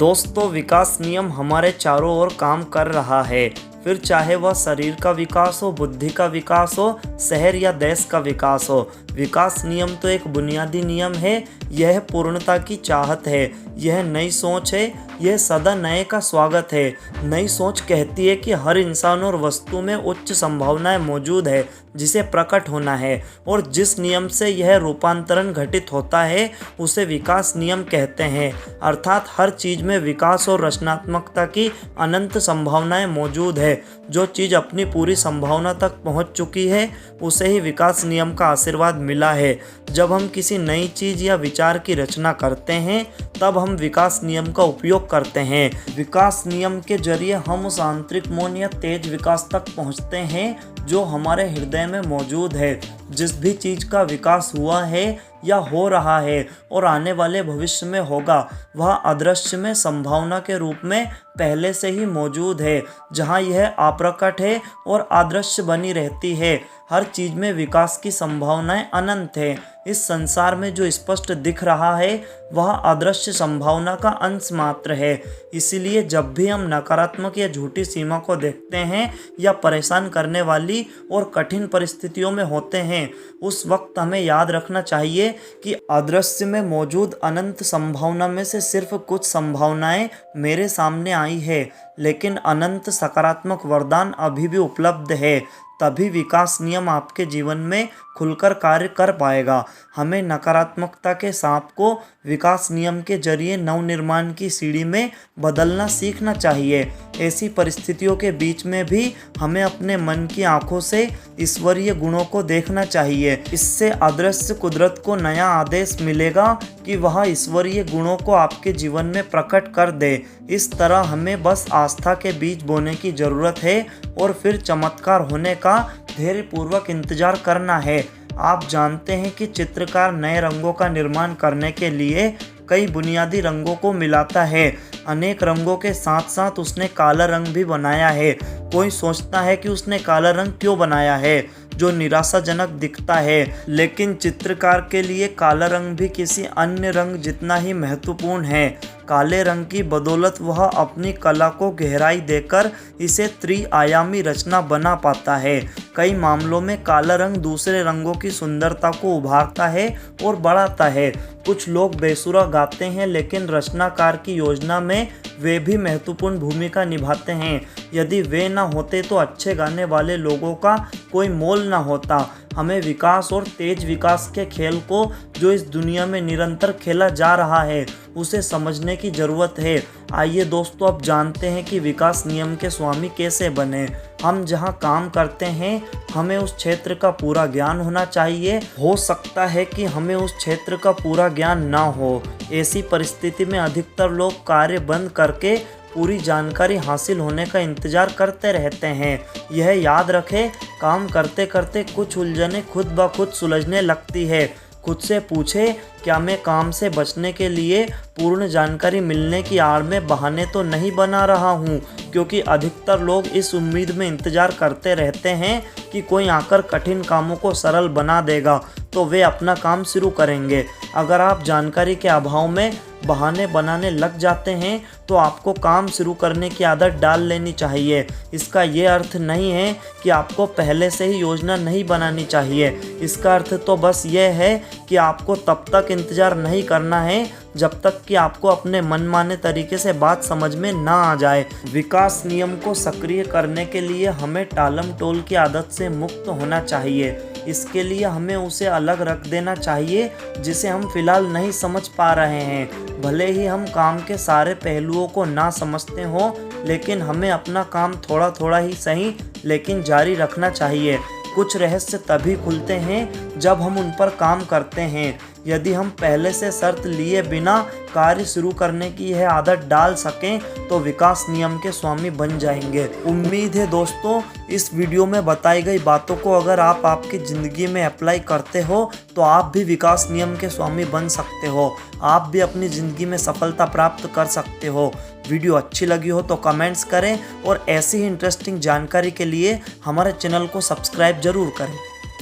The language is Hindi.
दोस्तों, विकास नियम हमारे चारों ओर काम कर रहा है। फिर चाहे वह शरीर का विकास हो, बुद्धि का विकास हो, शहर या देश का विकास हो। विकास नियम तो एक बुनियादी नियम है। यह पूर्णता की चाहत है, यह नई सोच है, यह सदा नए का स्वागत है। नई सोच कहती है कि हर इंसान और वस्तु में उच्च संभावनाएं मौजूद है जिसे प्रकट होना है, और जिस नियम से यह रूपांतरण घटित होता है उसे विकास नियम कहते हैं। अर्थात हर चीज़ में विकास और रचनात्मकता की अनंत संभावनाएं मौजूद है। जो चीज़ अपनी पूरी संभावना तक पहुंच चुकी है उसे ही विकास नियम का आशीर्वाद मिला है। जब हम किसी नई चीज़ या विचार की रचना करते हैं तब हम विकास नियम का उपयोग करते हैं। विकास नियम के जरिए हम उस आंतरिक मौन या तेज विकास तक पहुंचते हैं जो हमारे हृदय में मौजूद है। जिस भी चीज़ का विकास हुआ है या हो रहा है और आने वाले भविष्य में होगा, वह अदृश्य में संभावना के रूप में पहले से ही मौजूद है। जहाँ यह अप्रकट है और अदृश्य बनी रहती है, हर चीज़ में विकास की संभावनाएं अनंत है। इस संसार में जो स्पष्ट दिख रहा है वह अदृश्य संभावना का अंश मात्र है। इसीलिए जब भी हम नकारात्मक या झूठी सीमा को देखते हैं या परेशान करने वाली और कठिन परिस्थितियों में होते हैं, उस वक्त हमें याद रखना चाहिए कि अदृश्य में मौजूद अनंत संभावना में से सिर्फ कुछ संभावनाएं मेरे सामने आई है, लेकिन अनंत सकारात्मक वरदान अभी भी उपलब्ध है। तभी विकास नियम आपके जीवन में खुलकर कार्य कर पाएगा। हमें नकारात्मकता के सांप को विकास नियम के जरिए नवनिर्माण की सीढ़ी में बदलना सीखना चाहिए। ऐसी परिस्थितियों के बीच में भी हमें अपने मन की आंखों से ईश्वरीय गुणों को देखना चाहिए। इससे अदृश्य कुदरत को नया आदेश मिलेगा कि वह ईश्वरीय गुणों को आपके जीवन में प्रकट कर दे। इस तरह हमें बस आस्था के बीज बोने की ज़रूरत है और फिर चमत्कार होने का धैर्यपूर्वक इंतजार करना है। आप जानते हैं कि चित्रकार नए रंगों का निर्माण करने के लिए कई बुनियादी रंगों को मिलाता है। अनेक रंगों के साथ साथ उसने काला रंग भी बनाया है। कोई सोचता है कि उसने काला रंग क्यों बनाया है, जो निराशाजनक दिखता है, लेकिन चित्रकार के लिए काला रंग भी किसी अन्य रंग जितना ही महत्वपूर्ण है। काले रंग की बदौलत वह अपनी कला को गहराई देकर इसे त्रिआयामी रचना बना पाता है। कई मामलों में काला रंग दूसरे रंगों की सुंदरता को उभारता है और बढ़ाता है। कुछ लोग बेसुरा गाते हैं, लेकिन रचनाकार की योजना में वे भी महत्वपूर्ण भूमिका निभाते हैं। यदि वे न होते तो अच्छे गाने वाले लोगों का कोई मोल न होता। हमें विकास और तेज विकास के खेल को जो इस दुनिया में निरंतर खेला जा रहा है उसे समझने की ज़रूरत है। आइए दोस्तों, अब जानते हैं कि विकास नियम के स्वामी कैसे बने। हम जहां काम करते हैं हमें उस क्षेत्र का पूरा ज्ञान होना चाहिए। हो सकता है कि हमें उस क्षेत्र का पूरा ज्ञान ना हो। ऐसी परिस्थिति में अधिकतर लोग कार्य बंद करके पूरी जानकारी हासिल होने का इंतज़ार करते रहते हैं। यह याद रखें, काम करते करते कुछ उलझनें खुद ब खुद सुलझने लगती है। खुद से पूछे, क्या मैं काम से बचने के लिए पूर्ण जानकारी मिलने की आड़ में बहाने तो नहीं बना रहा हूँ? क्योंकि अधिकतर लोग इस उम्मीद में इंतज़ार करते रहते हैं कि कोई आकर कठिन कामों को सरल बना देगा तो वे अपना काम शुरू करेंगे। अगर आप जानकारी के अभाव में बहाने बनाने लग जाते हैं तो आपको काम शुरू करने की आदत डाल लेनी चाहिए। इसका ये अर्थ नहीं है कि आपको पहले से ही योजना नहीं बनानी चाहिए। इसका अर्थ तो बस यह है कि आपको तब तक इंतज़ार नहीं करना है जब तक कि आपको अपने मनमाने तरीके से बात समझ में ना आ जाए। विकास नियम को सक्रिय करने के लिए हमें टालम टोल की आदत से मुक्त होना चाहिए। इसके लिए हमें उसे अलग रख देना चाहिए जिसे हम फिलहाल नहीं समझ पा रहे हैं। भले ही हम काम के सारे पहलुओं को ना समझते हों, लेकिन हमें अपना काम थोड़ा थोड़ा ही सही लेकिन जारी रखना चाहिए। कुछ रहस्य तभी खुलते हैं जब हम उन पर काम करते हैं। यदि हम पहले से शर्त लिए बिना कार्य शुरू करने की यह आदत डाल सकें तो विकास नियम के स्वामी बन जाएंगे। उम्मीद है दोस्तों, इस वीडियो में बताई गई बातों को अगर आप आपकी ज़िंदगी में अप्लाई करते हो तो आप भी विकास नियम के स्वामी बन सकते हो। आप भी अपनी ज़िंदगी में सफलता प्राप्त कर सकते हो। वीडियो अच्छी लगी हो तो कमेंट्स करें और ऐसी ही इंटरेस्टिंग जानकारी के लिए हमारे चैनल को सब्सक्राइब जरूर करें।